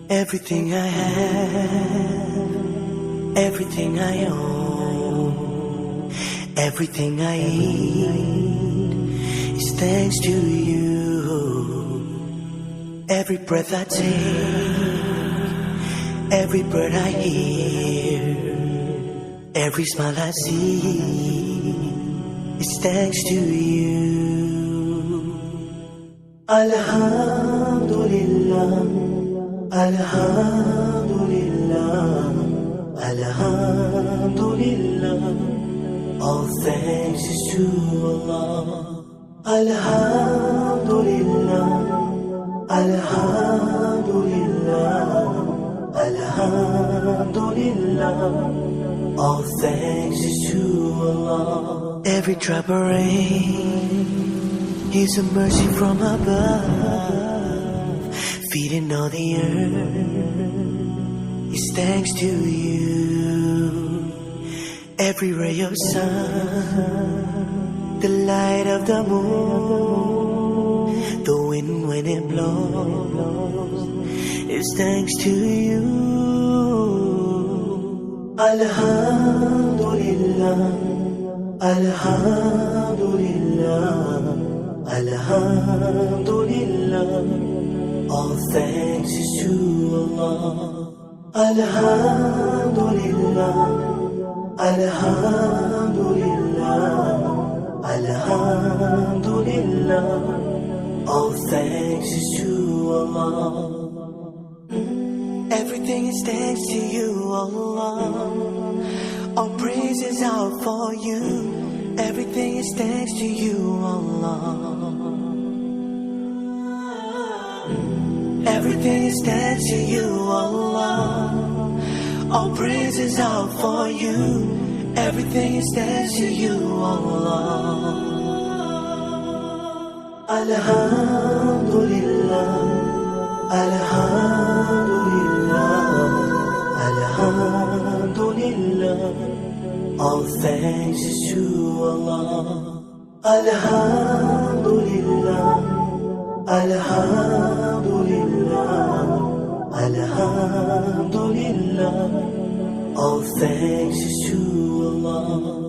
Everything I have, everything I own, everything I eat is thanks to you. Every breath I take, every bird I hear, every smile I see is thanks to you. Alhamdulillah, Alhamdulillah, Alhamdulillah. All thanks is to Allah. Alhamdulillah, Alhamdulillah, Alhamdulillah. All thanks is to Allah. Every drop of rain is a mercy from above. Feeding all the earth is thanks to you. Every ray of sun, the light of the moon, the wind when it blows is thanks to you. Alhamdulillah, Alhamdulillah, Alhamdulillah. All thanks is to Allah. Alhamdulillah, Alhamdulillah, Alhamdulillah. All thanks is to Allah. Everything is thanks to you, Allah. All praises are for you. Everything is thanks to you, Allah. Everything is thanks to you, Allah. All praises are for you. Everything is thanks to you, Allah. Alhamdulillah, Alhamdulillah, Alhamdulillah. All thanks is to Allah. Alhamdulillah, Alhamdulillah, Alhamdulillah. All thanks is to Allah.